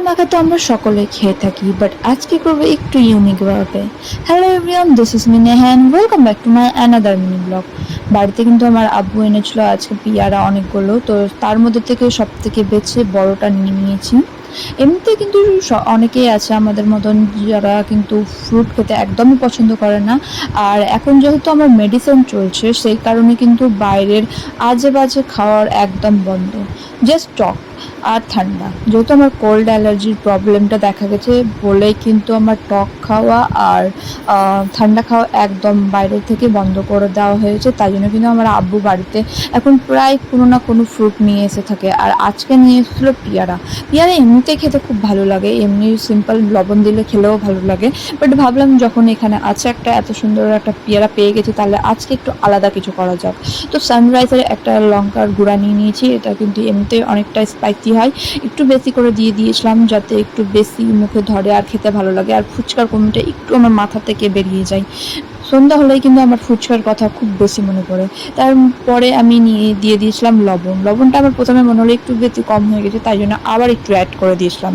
মাখা তো আমরা সকলে খেয়ে থাকি, বাট আজকে করবো একটু ইউনিক ভাবে। Hello everyone, this is me Neha and welcome back to my another mini vlog. বাড়িতে কিন্তু আমার আব্বু এনেছিল আজকে পেয়ারা অনেকগুলো, তো তার মধ্যে থেকে সব থেকে বেছে বড়টা নিয়ে নিয়েছি। এমনিতে কিন্তু অনেকেই আছে আমাদের মতন যারা কিন্তু ফ্রুট খেতে একদমই পছন্দ করে না। আর এখন যেহেতু আমার মেডিসিন চলছে সেই কারণে কিন্তু বাইরের আজে বাজে খাওয়ার একদম বন্ধ। জাস্ট টক আর ঠান্ডা, যেহেতু আমার কোল্ড অ্যালার্জির প্রবলেমটা দেখা গেছে বলেই কিন্তু আমার টক খাওয়া আর ঠান্ডা খাওয়া একদম বাইরে থেকে বন্ধ করে দেওয়া হয়েছে। তাই জন্য কিন্তু আমার আব্বু বাড়িতে এখন প্রায় কোনো না কোনো ফ্রুট নিয়ে এসে থাকে, আর আজকে নিয়ে এসেছিলো পেয়ারা। পেয়ারা এমনিতেই খেতে খুব ভালো লাগে, এমনি সিম্পল লবণ দিলে খেলেও ভালো লাগে, বাট ভাবলাম যখন এখানে আছে একটা এত সুন্দর একটা পেয়ারা পেয়ে গেছি তাহলে আজকে একটু আলাদা কিছু করা যাক। তো সানরাইজের একটা লঙ্কার গুঁড়া নিয়ে নিয়েছি, এটা কিন্তু এমনিতে অনেকটা স্পাইসি হয়, একটু বেশি করে দিয়ে দিয়েছিলাম যাতে একটু বেশি মুখে ধরে আর খেতে ভালো লাগে, আর ফুচকার কমিটা একটু আমার মাথা থেকে বেরিয়ে যায়। সন্ধ্যা হলেই কিন্তু আমার ফুচকার কথা খুব বেশি মনে পড়ে। তারপরে আমি দিয়ে দিয়েছিলাম লবণ। লবণটা আমার প্রথমে মনে হলো একটু বেশি কম হয়ে গেছে, তাই জন্য আবার একটু অ্যাড করে দিয়েছিলাম।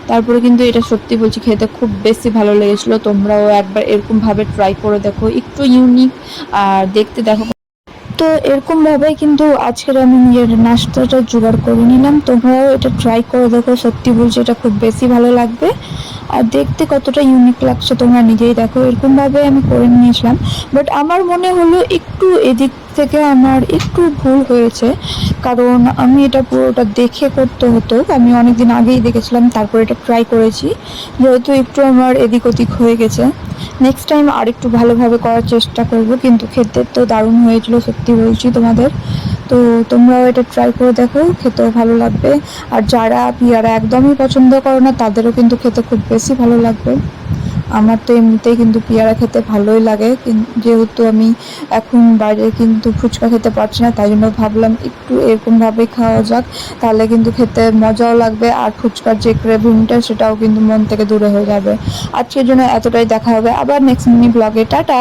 তারপরে কিন্তু এটা সত্যি বলছি খেতে খুব বেশি ভালো লেগেছিলো। তোমরাও একবার এরকমভাবে ট্রাই করে দেখো, একটু ইউনিক আর দেখতে দেখো। তো এরকমভাবেই কিন্তু আজকের আমি নিজের নাস্তাটা জোগাড় করে নিলাম। তোমরাও এটা ট্রাই করে দেখো, সত্যি বলছি এটা খুব বেশি ভালো লাগবে। আর দেখতে কতটা ইউনিক লাগছে তোমরা নিজেই দেখো। এরকমভাবে আমি করে নিয়েছিলাম, বাট আমার মনে হলো একটু এদিক থেকে আমার একটু ভুল হয়েছে, কারণ আমি এটা পুরোটা দেখে করতে হতো। আমি অনেকদিন আগেই দেখেছিলাম, তারপর এটা ট্রাই করেছি, যেহেতু একটু আমার এদিক ওদিক হয়ে গেছে। নেক্সট টাইম আর একটু ভালোভাবে করার চেষ্টা করব, কিন্তু খেতে তো দারুণ হয়েছিল সত্যি বলছি তোমাদের। তো তোমরাও এটা ট্রাই করে দেখো, খেতেও ভালো লাগবে। আর যারা পেয়ারা একদমই পছন্দ করো না তাদেরও কিন্তু খেতে খুব বেশি ভালো লাগবে। আমার তো এমনিতেই কিন্তু পেয়ারা খেতে ভালোই লাগে, যেহেতু আমি এখন বাইরে কিন্তু ফুচকা খেতে পারছি না, তাই জন্য ভাবলাম একটু এরকমভাবে খাওয়া যাক, তাহলে কিন্তু খেতে মজাও লাগবে আর ফুচকার যে ক্রেভিংটা সেটাও কিন্তু মন থেকে দূরে হয়ে যাবে। আজকের জন্য এতটাই, দেখা হবে আবার নেক্সট মিনি ব্লগে। টাটা।